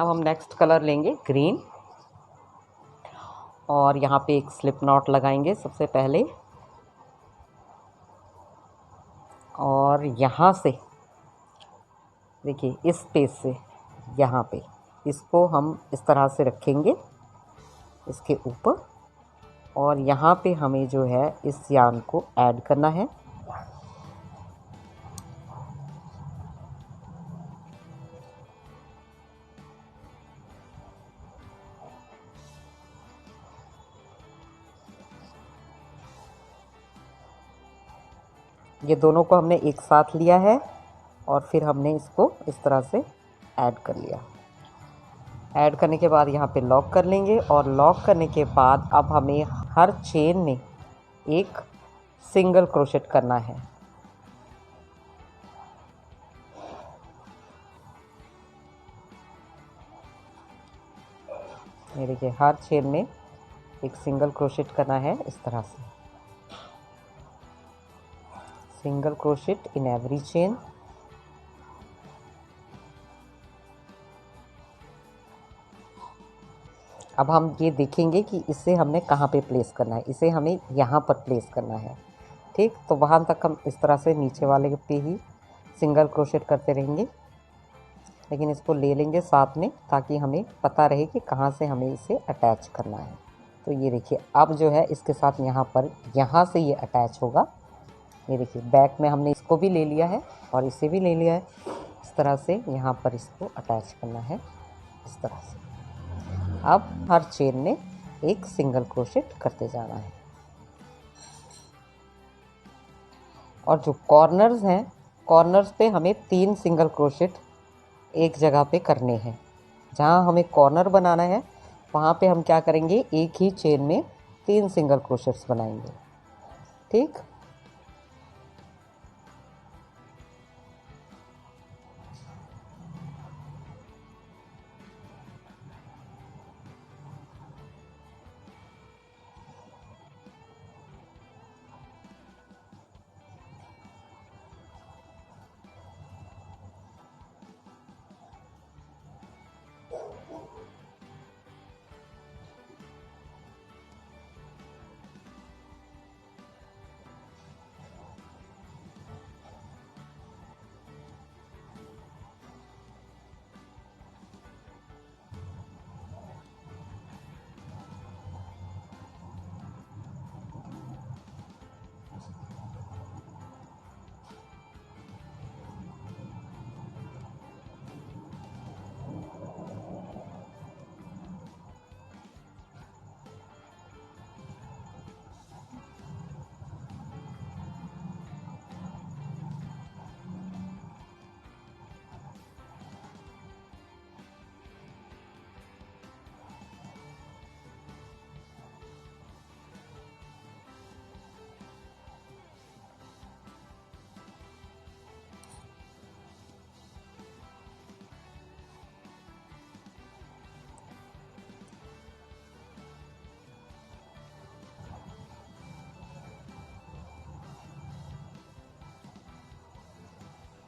अब हम next colour लेंगे ग्रीन, और यहाँ पे एक स्लिप नॉट लगाएंगे सबसे पहले, और यहाँ से देखिए इस स्पेस से यहाँ पे इसको हम इस तरह से रखेंगे इसके ऊपर, और यहाँ पे हमें जो है इस यार्न को ऐड करना है। ये दोनों को हमने एक साथ लिया है और फिर हमने इसको इस तरह से ऐड कर लिया। ऐड करने के बाद यहाँ पे लॉक कर लेंगे, और लॉक करने के बाद अब हमें हर चेन में एक सिंगल क्रोशेट करना है। ये देखिए हर चेन में एक सिंगल क्रोशेट करना है इस तरह से, single crochet in every chain. अब हम ये देखेंगे कि इसे हमने कहाँ पे प्लेस करना है। इसे हमें यहाँ पर प्लेस करना है, ठीक। तो वहाँ तक हम इस तरह से नीचे वाले पे ही सिंगल क्रोशेट करते रहेंगे, लेकिन इसको ले लेंगे साथ में ताकि हमें पता रहे कि कहाँ से हमें इसे अटैच करना है। तो ये देखिए अब जो है इसके साथ यहाँ पर यहाँ से ये अटैच होगा। ये देखिए बैक में हमने इसको भी ले लिया है और इसे भी ले लिया है। इस तरह से यहाँ पर इसको अटैच करना है इस तरह से। अब हर चेन में एक सिंगल क्रोशेट करते जाना है, और जो कॉर्नर्स हैं कॉर्नर्स पे हमें 3 सिंगल क्रोशेट एक जगह पे करने हैं। जहाँ हमें कॉर्नर बनाना है वहाँ पे हम क्या करेंगे, एक ही चेन में 3 सिंगल क्रोशेट्स बनाएंगे, ठीक।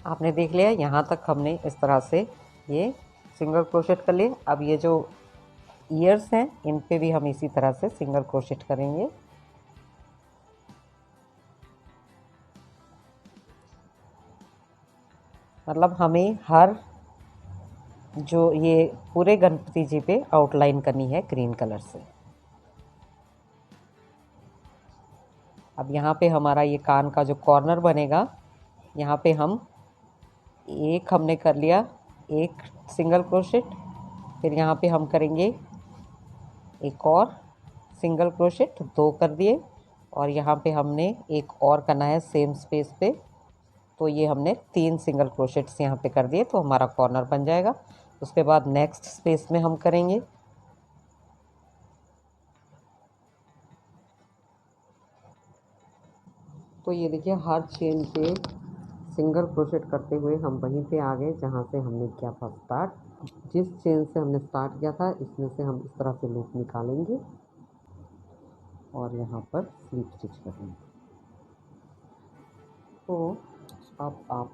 आपने देख लिया यहाँ तक हमने इस तरह से ये सिंगल क्रोशेट कर लिए। अब ये जो ईयर्स हैं इन पे भी हम इसी तरह से सिंगल क्रोशेट करेंगे। मतलब हमें हर जो ये पूरे गणपति जी पे आउटलाइन करनी है ग्रीन कलर से। अब यहाँ पे हमारा ये कान का जो कॉर्नर बनेगा, यहाँ पे हम एक हमने कर लिया एक सिंगल क्रोशेट, फिर यहाँ पे हम करेंगे एक और सिंगल क्रोशेट, 2 कर दिए, और यहाँ पे हमने एक और करना है सेम स्पेस पे। तो ये हमने 3 सिंगल क्रोशेट्स यहाँ पे कर दिए, तो हमारा कॉर्नर बन जाएगा। उसके बाद नेक्स्ट स्पेस में हम करेंगे तो ये देखिए हर चेन पे सिंगल क्रोशेट करते हुए हम वहीं पे आ गए जहाँ से हमने किया था स्टार्ट। जिस चेन से हमने स्टार्ट किया था इसमें से हम इस तरह से लूप निकालेंगे और यहाँ पर स्लिप स्टिच करेंगे। तो अब आप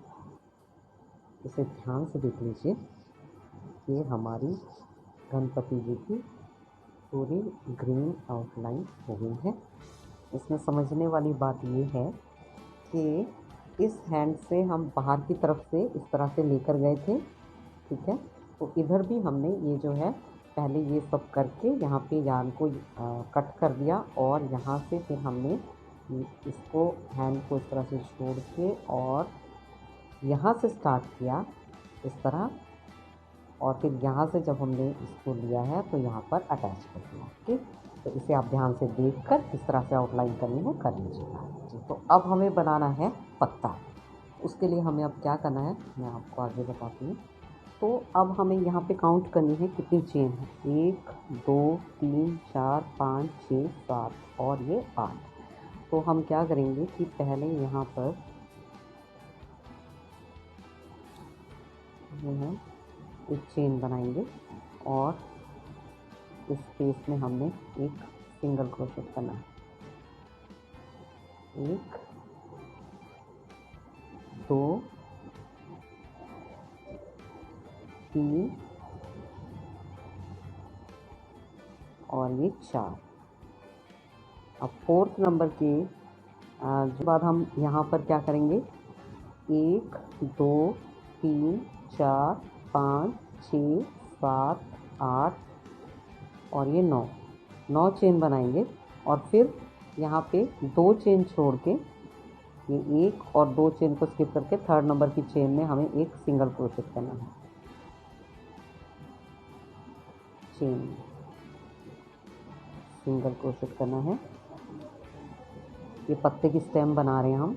इसे ध्यान से देख लीजिए ये हमारी गणपति जी की पूरी ग्रीन आउटलाइन हो गई है। इसमें समझने वाली बात ये है कि इस हैंड से हम बाहर की तरफ से इस तरह से लेकर गए थे, ठीक है। तो इधर भी हमने ये जो है पहले ये सब करके यहाँ पे यार्न को कट कर दिया और यहाँ से फिर हमने इसको हैंड को इस तरह से छोड़ के और यहाँ से स्टार्ट किया इस तरह, और फिर यहाँ से जब हमने इसको लिया है तो यहाँ पर अटैच कर दिया, ठीक। तो इसे आप ध्यान से देखकर किस तरह से आउटलाइन करनी है कर लीजिएगा जी। तो अब हमें बनाना है पत्ता। उसके लिए हमें अब क्या करना है मैं आपको आगे बताती हूँ। तो अब हमें यहाँ पे काउंट करनी है कितनी चेन है, 1 2 3 4 5 6 7 और ये 8। तो हम क्या करेंगे कि पहले यहाँ पर जो है एक चेन बनाएंगे और इस स्पेस में हमने एक सिंगल क्रोशेट करना है। 1 2 3 और ये 4। अब 4th नंबर के बाद हम यहाँ पर क्या करेंगे, 1 2 3 4 5 6 7 8 और ये 9 चेन बनाएंगे और फिर यहाँ पे 2 चेन छोड़ के ये 1 और 2 चेन को स्किप करके 3rd नंबर की चेन में हमें एक सिंगल क्रोशेट करना है। चेन सिंगल क्रोशेट करना है। ये पत्ते की स्टेम बना रहे हैं हम,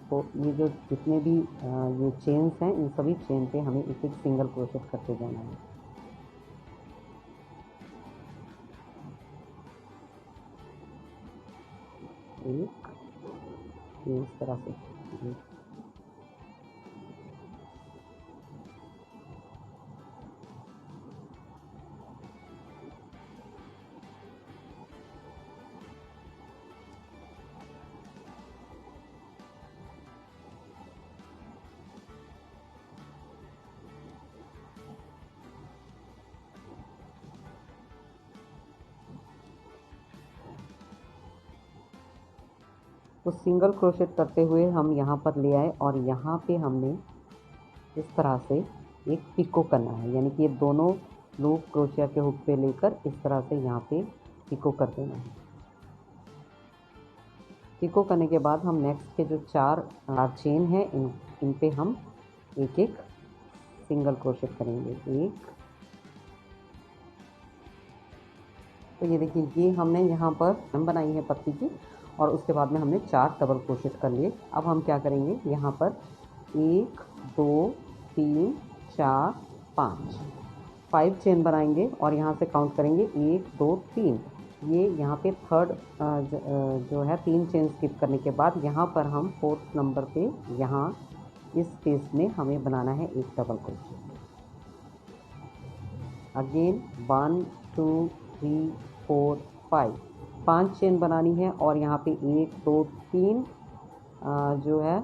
तो ये जो जितने भी ये चेन्स हैं इन सभी चेन पे हमें एक एक सिंगल क्रोशेट करते जाना है। एक इस तरह से तो सिंगल क्रोशेट करते हुए हम यहाँ पर ले आए और यहाँ पे हमने इस तरह से एक पिको करना है, यानी कि ये दोनों लूप क्रोशिया के हुक पे लेकर इस तरह से यहाँ पे पिको कर देना है। पिको करने के बाद हम नेक्स्ट के जो 4 चेन हैं इन पे हम एक एक सिंगल क्रोशेट करेंगे। एक, तो ये देखिए ये हमने यहाँ पर हम बनाई है पत्ती की और उसके बाद में हमने 4 डबल क्रोशेट कर लिए। अब हम क्या करेंगे, यहाँ पर 1 2 3 4 5 चेन बनाएंगे और यहाँ से काउंट करेंगे 1 2 3। ये यहाँ पे 3rd जो है 3 चेन स्किप करने के बाद यहाँ पर हम 4th नंबर पे यहाँ इस स्पेस में हमें बनाना है एक डबल क्रोशेट। अगेन 1 2 3 4 5 चेन बनानी है और यहाँ पे 1 2 3 जो है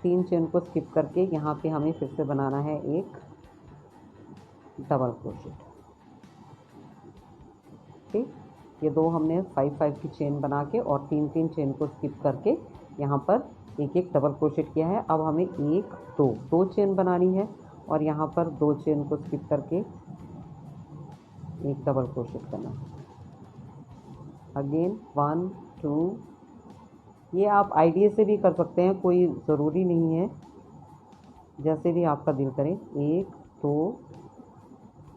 3 चेन को स्किप करके यहाँ पे हमें फिर से बनाना है एक डबल क्रोशेट, ठीक। ये दो हमने 5 की चेन बना के और 3 चेन को स्किप करके यहाँ पर एक एक डबल क्रोशेट किया है। अब हमें 1 2 चेन बनानी है और यहाँ पर 2 चेन को स्किप करके एक डबल क्रोशेट करना है। अगेन 1 2, ये आप आइडिया से भी कर सकते हैं, कोई ज़रूरी नहीं है, जैसे भी आपका दिल करे। 1 2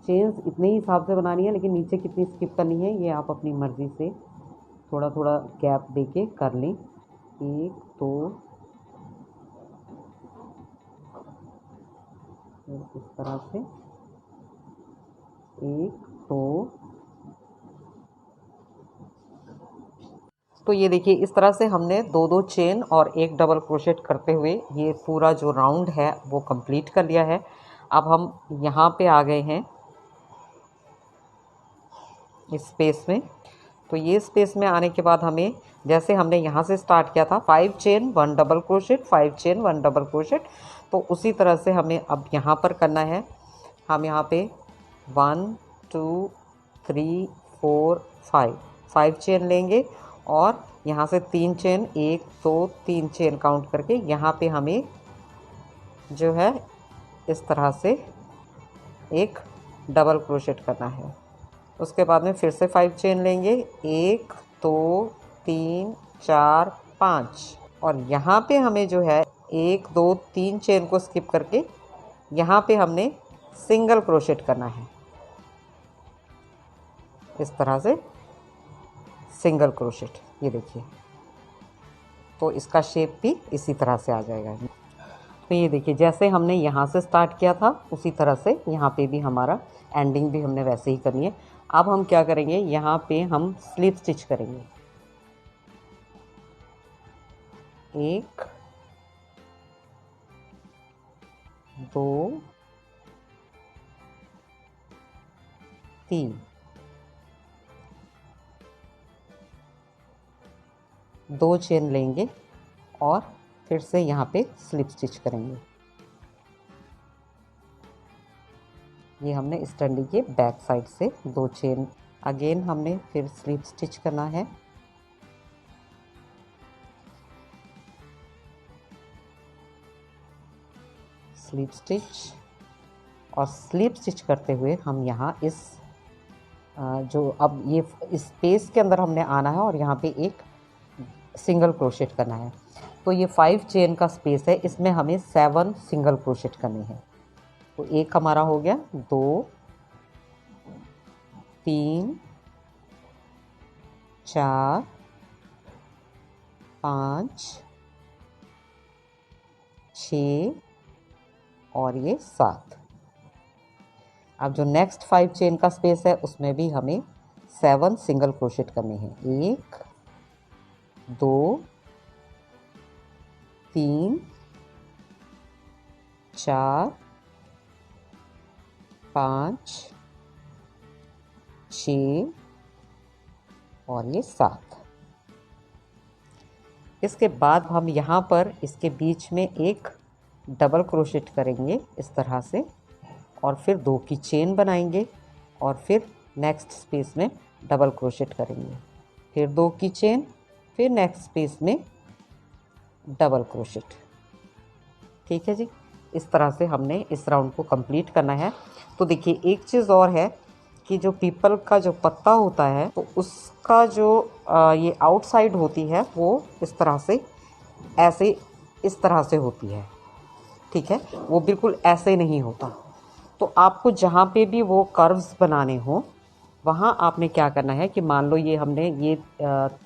चेन्स इतने ही हिसाब से बनानी है, लेकिन नीचे कितनी स्किप करनी है ये आप अपनी मर्ज़ी से थोड़ा थोड़ा गैप देके कर लें। 1 2 इस तरह से 1 2। तो ये देखिए इस तरह से हमने 2 चेन और एक डबल क्रोशेट करते हुए ये पूरा जो राउंड है वो कंप्लीट कर लिया है। अब हम यहाँ पे आ गए हैं इस स्पेस में। तो ये स्पेस में आने के बाद हमें, जैसे हमने यहाँ से स्टार्ट किया था 5 chain 1 double crochet, 5 chain 1 double crochet, तो उसी तरह से हमें अब यहाँ पर करना है। हम यहाँ पे 1 2 3 4 5 चेन लेंगे और यहाँ से 3 चेन, 1 2 3 चेन काउंट करके यहाँ पे हमें जो है इस तरह से एक डबल क्रोशेट करना है। उसके बाद में फिर से 5 चेन लेंगे, 1 2 3 4 5 और यहाँ पे हमें जो है 1 2 3 चेन को स्किप करके यहाँ पे हमने सिंगल क्रोशेट करना है। इस तरह से सिंगल क्रोशेट, ये देखिए, तो इसका शेप भी इसी तरह से आ जाएगा। तो ये देखिए, जैसे हमने यहाँ से स्टार्ट किया था उसी तरह से यहाँ पे भी हमारा एंडिंग भी हमने वैसे ही करनी है। अब हम क्या करेंगे, यहाँ पे हम स्लिप स्टिच करेंगे। 1 2 3 2 चेन लेंगे और फिर से यहाँ पे स्लिप स्टिच करेंगे। ये हमने इस डंडी के बैक साइड से 2 चेन, अगेन हमने फिर स्लिप स्टिच करना है। स्लिप स्टिच, और स्लिप स्टिच करते हुए हम यहाँ इस जो अब ये इस स्पेस के अंदर हमने आना है और यहाँ पे एक सिंगल क्रोशेट करना है। तो ये 5 चेन का स्पेस है, इसमें हमें 7 सिंगल क्रोशेट करने हैं। तो एक हमारा हो गया, 2 3 4 5 6 और ये 7। अब जो नेक्स्ट 5 चेन का स्पेस है उसमें भी हमें 7 सिंगल क्रोशेट करने हैं। 1 2 3 4 5 6 और ये 7। इसके बाद हम यहाँ पर इसके बीच में एक डबल क्रोशेट करेंगे इस तरह से, और फिर 2 की चेन बनाएंगे और फिर नेक्स्ट स्पेस में डबल क्रोशेट करेंगे, फिर 2 की चेन, फिर नेक्स्ट स्पेस में डबल क्रोशेट। ठीक है जी, इस तरह से हमने इस राउंड को कंप्लीट करना है। तो देखिए, एक चीज़ और है कि जो पीपल का जो पत्ता होता है तो उसका जो ये आउटसाइड होती है वो इस तरह से, ऐसे इस तरह से होती है। ठीक है, वो बिल्कुल ऐसे नहीं होता। तो आपको जहाँ पे भी वो कर्व्स बनाने हो वहाँ आपने क्या करना है कि मान लो ये हमने ये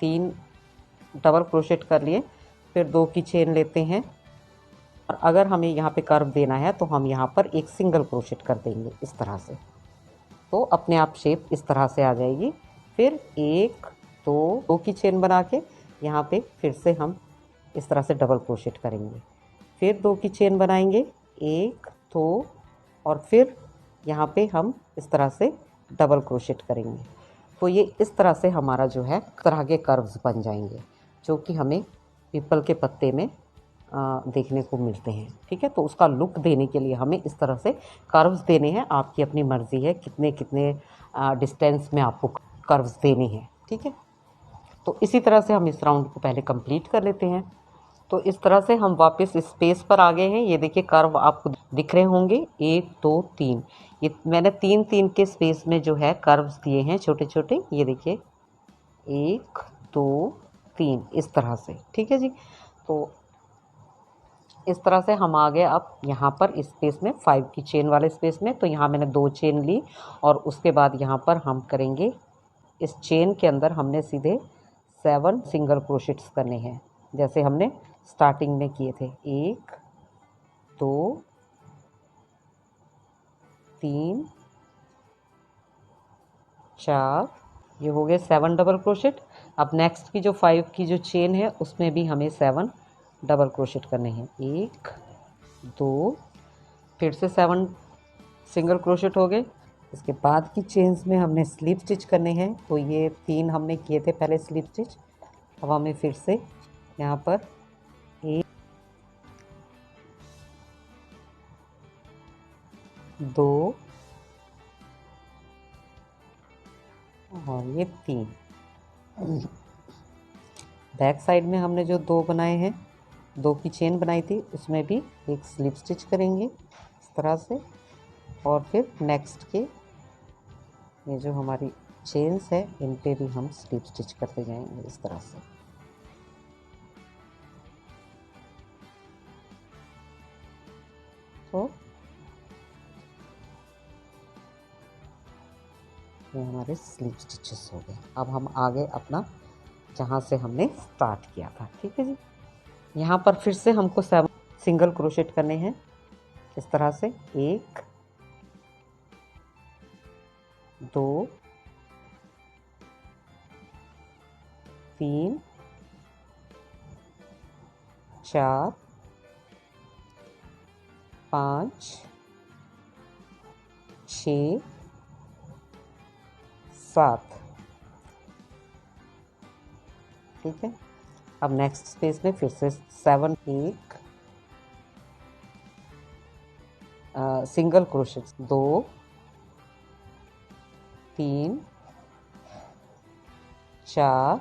3 डबल क्रोशेट कर लिए, फिर 2 की चेन लेते हैं और अगर हमें यहाँ पे कर्व देना है तो हम यहाँ पर एक सिंगल क्रोशेट कर देंगे इस तरह से, तो अपने आप शेप इस तरह से आ जाएगी। फिर 1 2 की चेन बना के यहाँ पे फिर से हम इस तरह से डबल क्रोशेट करेंगे, फिर 2 की चेन बनाएंगे, 1 2 और फिर यहाँ पे हम इस तरह से डबल क्रोशेट करेंगे। तो ये इस तरह से हमारा जो है तरह के कर्व्स बन जाएंगे जो कि हमें पीपल के पत्ते में देखने को मिलते हैं। ठीक है, तो उसका लुक देने के लिए हमें इस तरह से कर्व्स देने हैं। आपकी अपनी मर्ज़ी है कितने कितने डिस्टेंस में आपको कर्व्स देने हैं। ठीक है, तो इसी तरह से हम इस राउंड को पहले कंप्लीट कर लेते हैं। तो इस तरह से हम वापस स्पेस पर आ गए हैं। ये देखिए, कर्व आपको दिख रहे होंगे, 1 2 3, ये मैंने 3 3 के स्पेस में जो है कर्व्स दिए हैं छोटे छोटे। ये देखिए, 1 2 3 इस तरह से। ठीक है जी, तो इस तरह से हम आ गए अब यहाँ पर इस स्पेस में 5 की चेन वाले स्पेस में। तो यहाँ मैंने 2 चेन ली और उसके बाद यहाँ पर हम करेंगे, इस चेन के अंदर हमने सीधे 7 सिंगल क्रोशेट्स करने हैं जैसे हमने स्टार्टिंग में किए थे। 1 2 3 4, ये हो गए 7 डबल क्रोशेट। अब नेक्स्ट की जो 5 की जो चेन है उसमें भी हमें 7 डबल क्रोशेट करने हैं। 1 2, फिर से 7 सिंगल क्रोशेट हो गए। इसके बाद की चेन्स में हमने स्लिप स्टिच करने हैं। तो ये 3 हमने किए थे पहले स्लिप स्टिच। अब हमें फिर से यहाँ पर 1 2 और ये 3। बैक साइड में हमने जो 2 बनाए हैं, 2 की चेन बनाई थी, उसमें भी एक स्लिप स्टिच करेंगे इस तरह से। और फिर नेक्स्ट के ये जो हमारी चेन्स है, इन पे भी हम स्लिप स्टिच करते जाएंगे इस तरह से। तो ये हमारे स्लिप स्टिचेस हो गए। अब हम आगे अपना जहाँ से हमने स्टार्ट किया था, ठीक है जी। यहाँ पर फिर से हमको 7 सिंगल क्रोशेट करने हैं इस तरह से। 1 2 3 4 5 6 7, ठीक है। अब नेक्स्ट स्पेस में फिर से 7, 1 सिंगल क्रोशेट, 2 3 4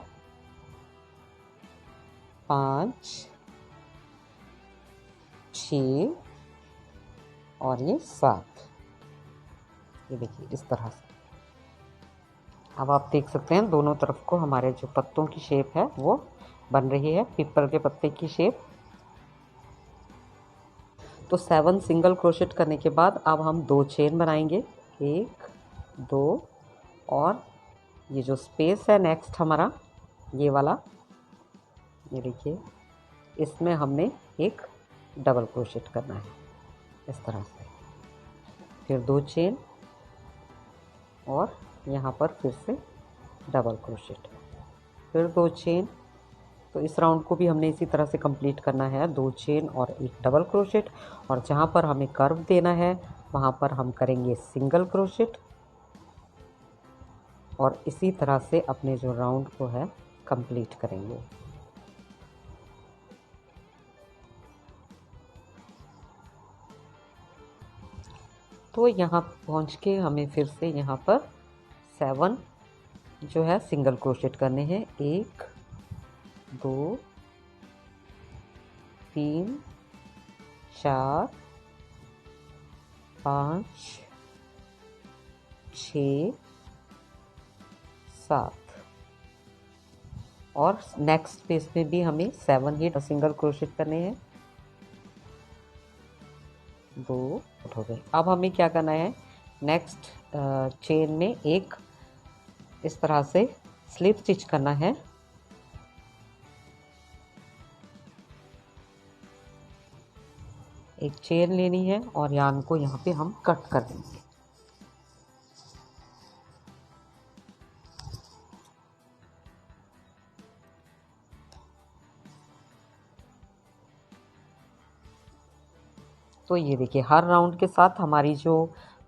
5 6 और ये 7। ये देखिए इस तरह से। अब आप देख सकते हैं दोनों तरफ को हमारे जो पत्तों की शेप है वो बन रही है, पीपल के पत्ते की शेप। तो 7 सिंगल क्रोशेट करने के बाद अब हम 2 चेन बनाएंगे, 1 2, और ये जो स्पेस है नेक्स्ट हमारा ये वाला, ये देखिए इसमें हमने एक डबल क्रोशेट करना है इस तरह से। फिर 2 चेन और यहाँ पर फिर से डबल क्रोशेट, फिर 2 चेन। तो इस राउंड को भी हमने इसी तरह से कंप्लीट करना है, 2 चेन और एक डबल क्रोशेट। और जहाँ पर हमें कर्व देना है वहाँ पर हम करेंगे सिंगल क्रोशेट, और इसी तरह से अपने जो राउंड को है कंप्लीट करेंगे। तो यहाँ पहुँच के हमें फिर से यहाँ पर 7 जो है सिंगल क्रोशेट करने हैं, 1 2 3 4 5 6 7, और नेक्स्ट स्पेस में भी हमें 7 ही सिंगल क्रोशेट करने हैं। 2 हो गए। अब हमें क्या करना है, नेक्स्ट चेन में एक इस तरह से स्लिप स्टिच करना है। एक चेन लेनी है और यार्न को यहाँ पे हम कट कर देंगे। तो ये देखिए हर राउंड के साथ हमारी जो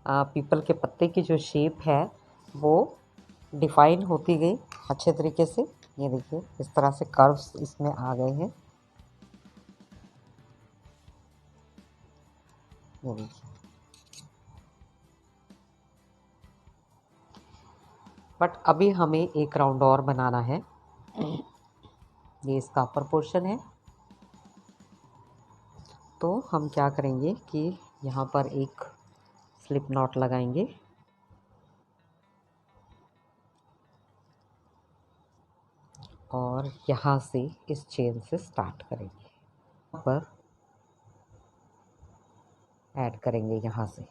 पीपल के पत्ते की जो शेप है वो डिफाइन होती गई अच्छे तरीके से। ये देखिए इस तरह से कर्व्स इसमें आ गए हैं, ये देखिए। बट अभी हमें एक राउंड और बनाना है। ये इसका अपर पोर्शन है। तो हम क्या करेंगे कि यहाँ पर एक स्लिप नॉट लगाएंगे, और यहाँ से इस चेन से स्टार्ट करेंगे, यहाँ पर ऐड करेंगे यहाँ से,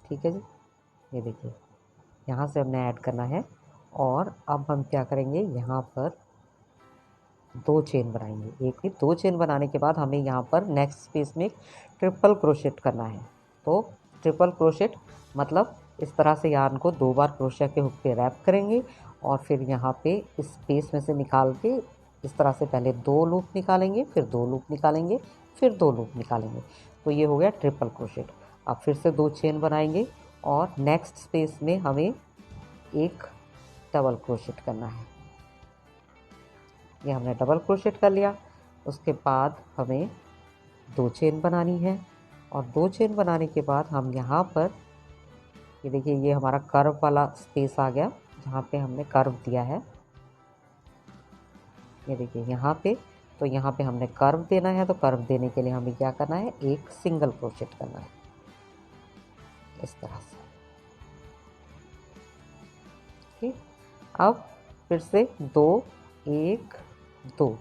ठीक है जी। ये देखिए यहाँ से हमने ऐड करना है, और अब हम क्या करेंगे, यहाँ पर 2 चेन बनाएंगे। एक ही 2 चेन बनाने के बाद हमें यहाँ पर नेक्स्ट स्पेस में ट्रिपल क्रोशेट करना है। तो ट्रिपल क्रोशेट मतलब इस तरह से यार्न को 2 बार क्रोशिया के हुक पे रैप करेंगे, और फिर यहाँ पे इस स्पेस में से निकाल के इस तरह से पहले 2 लूप निकालेंगे, फिर 2 लूप निकालेंगे, फिर 2 लूप निकालेंगे। तो ये हो गया ट्रिपल क्रोशेट। अब फिर से 2 चेन बनाएंगे और नेक्स्ट स्पेस में हमें एक डबल क्रोशेट करना है। ये हमने डबल क्रोशेट कर लिया। उसके बाद हमें 2 चेन बनानी है, और 2 चेन बनाने के बाद हम यहाँ पर ये देखिए ये हमारा कर्व वाला स्पेस आ गया जहाँ पे हमने कर्व दिया है, ये देखिए यहाँ पे, तो यहाँ पे हमने कर्व देना है, तो कर्व देने के लिए हमें क्या करना है, एक सिंगल क्रोशेट करना है इस तरह से। ठीक, अब फिर से 2 1 2,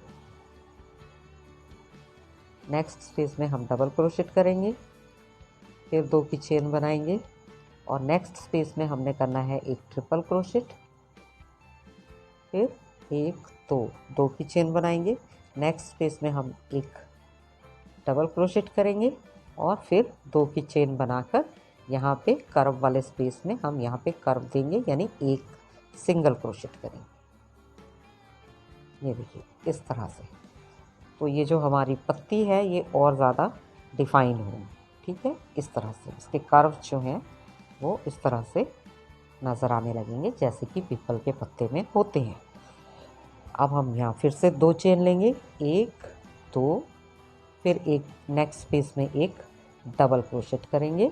नेक्स्ट स्पेस में हम डबल क्रोशेट करेंगे, फिर 2 की चेन बनाएंगे और नेक्स्ट स्पेस में हमने करना है एक ट्रिपल क्रोशेट, फिर 1 2 2 की चेन बनाएंगे, नेक्स्ट स्पेस में हम एक डबल क्रोशेट करेंगे और फिर 2 की चेन बनाकर यहाँ पे कर्व वाले स्पेस में हम यहाँ पे कर्व देंगे, यानी एक सिंगल क्रोशेट करेंगे। ये देखिए इस तरह से। तो ये जो हमारी पत्ती है ये और ज़्यादा डिफाइन होगी। ठीक है, इस तरह से इसके कर्व जो हैं वो इस तरह से नज़र आने लगेंगे, जैसे कि पीपल के पत्ते में होते हैं। अब हम यहाँ फिर से 2 चेन लेंगे, 1 2, फिर एक नेक्स्ट स्पेस में एक डबल क्रोशेट करेंगे,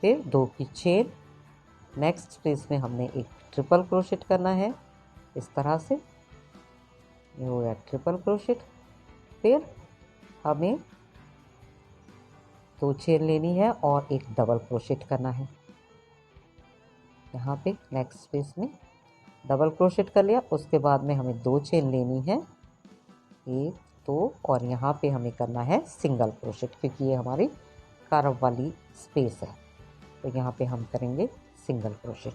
फिर 2 की चेन, नेक्स्ट स्पेस में हमने एक ट्रिपल क्रोशेट करना है इस तरह से, ये हो गया ट्रिपल क्रोशेट। फिर हमें 2 चेन लेनी है और एक डबल क्रोशेट करना है यहाँ पे, नेक्स्ट स्पेस में डबल क्रोशेट कर लिया। उसके बाद में हमें 2 चेन लेनी है, 1 2, और यहाँ पे हमें करना है सिंगल क्रोशेट, क्योंकि ये हमारी कर्व वाली स्पेस है, तो यहाँ पे हम करेंगे सिंगल क्रोशेट।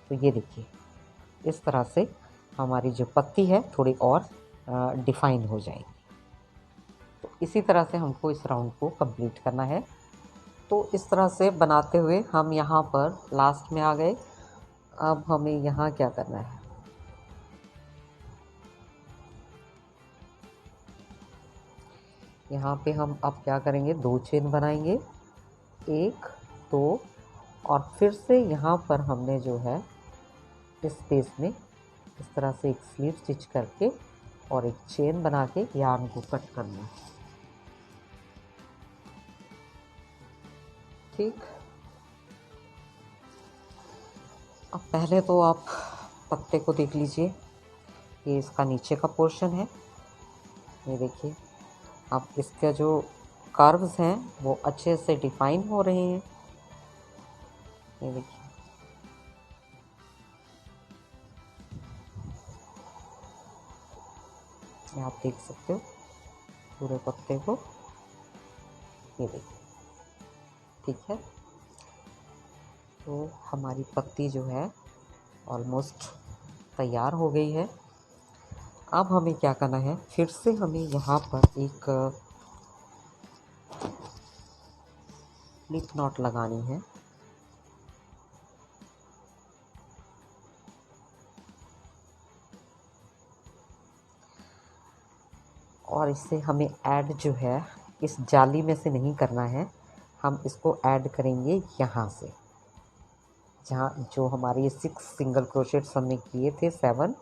तो ये देखिए इस तरह से हमारी जो पत्ती है थोड़ी और डिफाइन हो जाएगी। तो इसी तरह से हमको इस राउंड को कंप्लीट करना है। तो इस तरह से बनाते हुए हम यहाँ पर लास्ट में आ गए। अब हमें यहाँ क्या करना है, यहाँ पे हम अब क्या करेंगे, 2 चेन बनाएंगे, 1 2, और फिर से यहाँ पर हमने जो है इस स्पेस में इस तरह से एक स्लीव स्टिच करके और एक चेन बना के यार्न को कट करना है। ठीक, अब पहले तो आप पत्ते को देख लीजिए, ये इसका नीचे का पोर्शन है, ये देखिए। अब इसके जो कर्व्स हैं वो अच्छे से डिफाइन हो रहे हैं, ये देखिए। आप देख सकते हो पूरे पत्ते को, ये देखिए। ठीक है, तो हमारी पत्ती जो है ऑलमोस्ट तैयार हो गई है। अब हमें क्या करना है, फिर से हमें यहाँ पर एक स्लिप नॉट लगानी है। और इससे हमें ऐड जो है इस जाली में से नहीं करना है, हम इसको ऐड करेंगे यहाँ से, जहाँ जो हमारे 6 सिंगल क्रोशेट्स हमने किए थे 7,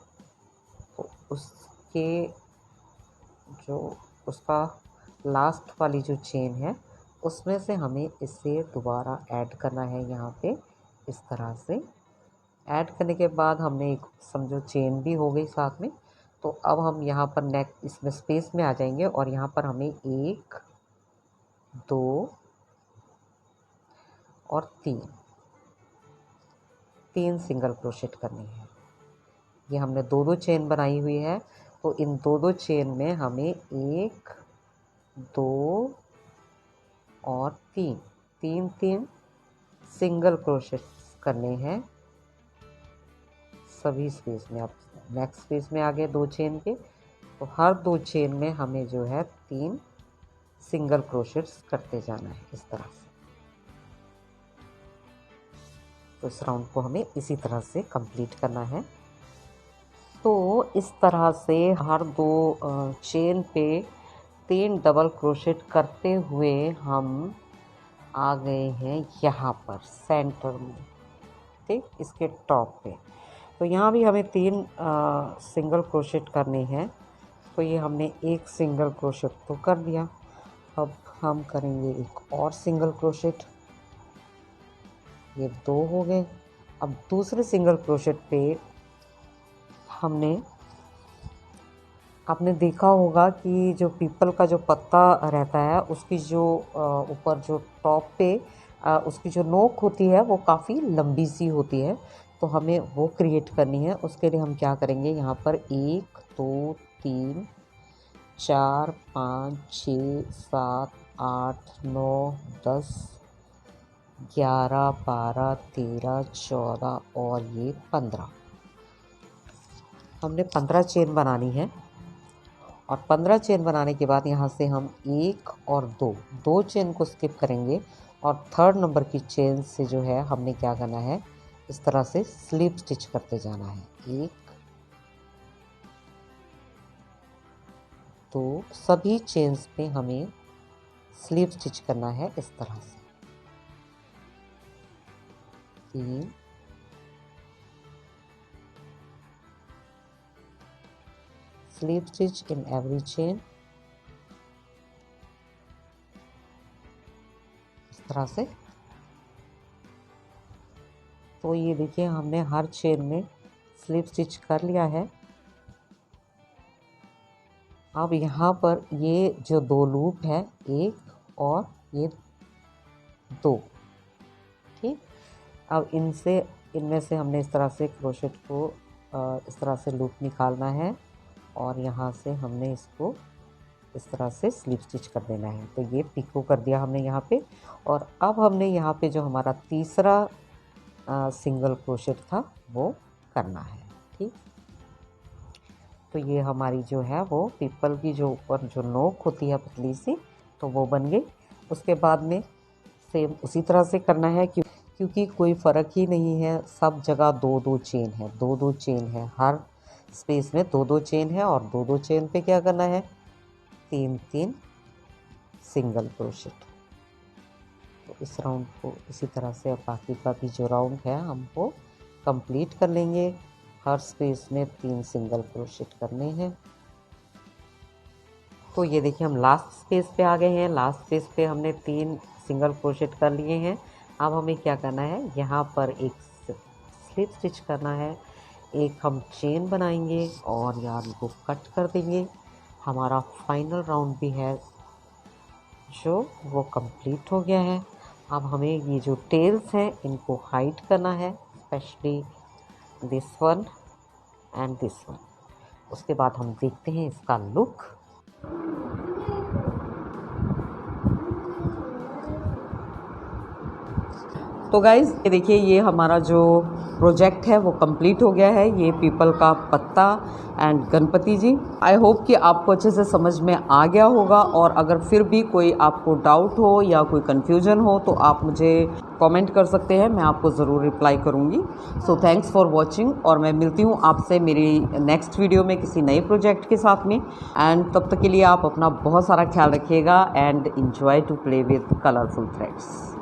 तो उसके जो उसका लास्ट वाली जो चेन है उसमें से हमें इसे दोबारा ऐड करना है यहाँ पे इस तरह से। ऐड करने के बाद हमने एक समझो चेन भी हो गई साथ में। तो अब हम यहाँ पर नेक इसमें स्पेस में आ जाएंगे और यहाँ पर हमें 1 2 और 3 सिंगल क्रोशेट करनी है। ये हमने 2 चेन बनाई हुई है, तो इन 2 चेन में हमें 1 2 और 3 सिंगल क्रोशेट करने हैं सभी स्पेस में। अब नेक्स्ट स्पेस में आ गए 2 चेन के, तो हर 2 चेन में हमें जो है 3 सिंगल क्रोशेट्स करते जाना है इस तरह से। तो इस राउंड को हमें इसी तरह से कंप्लीट करना है। तो इस तरह से हर 2 चेन पे 3 डबल क्रोशेट करते हुए हम आ गए हैं यहाँ पर सेंटर में, ठीक, इसके टॉप पे। तो यहाँ भी हमें 3 सिंगल क्रोशेट करने हैं, तो ये हमने एक सिंगल क्रोशेट तो कर दिया। अब हम करेंगे एक और सिंगल क्रोशेट, ये 2 हो गए। अब दूसरे सिंगल क्रोशेट पे आपने देखा होगा कि जो पीपल का जो पत्ता रहता है उसकी जो ऊपर जो टॉप पे उसकी जो नोक होती है वो काफ़ी लंबी सी होती है, तो हमें वो क्रिएट करनी है। उसके लिए हम क्या करेंगे, यहाँ पर 1 2 3 4 5 6 7 8 9 10 11 12 13 14 और ये 15, हमने 15 चेन बनानी है। और 15 चेन बनाने के बाद यहाँ से हम 1 और 2 चेन को स्किप करेंगे और 3rd नंबर की चेन से जो है हमने क्या करना है, इस तरह से स्लिप स्टिच करते जाना है। 1 2 सभी चेन्स पे हमें स्लिप स्टिच करना है इस तरह से। 3 slip stitch in every chain, इस तरह से। तो ये देखिए हमने हर चेन में स्लिप स्टिच कर लिया है। अब यहाँ पर ये जो 2 लूप है, 1 और ये 2, ठीक। अब इनमें से हमने इस तरह से क्रोशेट को इस तरह से लूप निकालना है और यहाँ से हमने इसको इस तरह से स्लिप स्टिच कर देना है। तो ये पिको कर दिया हमने यहाँ पे। और अब हमने यहाँ पे जो हमारा तीसरा सिंगल क्रोशेट था वो करना है, ठीक। तो ये हमारी जो है वो पीपल की जो ऊपर जो नोक होती है पतली सी, तो वो बन गई। उसके बाद में सेम उसी तरह से करना है क्योंकि कोई फ़र्क ही नहीं है, सब जगह 2-2 चेन है, 2-2 चेन है, हर स्पेस में 2-2 चेन है। और 2-2 चेन पे क्या करना है, 3-3 सिंगल क्रोशेट। तो इस राउंड को इसी तरह से बाकी का भी जो राउंड है हमको कंप्लीट कर लेंगे। हर स्पेस में 3 सिंगल क्रोशेट करने हैं। तो ये देखिए हम लास्ट स्पेस पे आ गए हैं। लास्ट स्पेस पे हमने 3 सिंगल क्रोशेट कर लिए हैं। अब हमें क्या करना है, यहाँ पर एक स्लिप स्टिच करना है, एक हम चेन बनाएंगे और यार को कट कर देंगे। हमारा फाइनल राउंड भी है जो वो कंप्लीट हो गया है। अब हमें ये जो टेल्स हैं इनको हाइड करना है, specially this one and this one. उसके बाद हम देखते हैं इसका लुक। तो गाइज़ ये देखिए ये हमारा जो प्रोजेक्ट है वो कंप्लीट हो गया है। ये पीपल का पत्ता and Ganpati ji. I hope कि आपको अच्छे से समझ में आ गया होगा। और अगर फिर भी कोई आपको डाउट हो या कोई कन्फ्यूजन हो तो आप मुझे कमेंट कर सकते हैं, मैं आपको ज़रूर रिप्लाई करूँगी। सो थैंक्स फॉर वॉचिंग और मैं मिलती हूँ आपसे मेरी नेक्स्ट वीडियो में किसी नए प्रोजेक्ट के साथ में। एंड तब तक के लिए आप अपना बहुत सारा ख्याल रखिएगा and enjoy to play with colourful threads.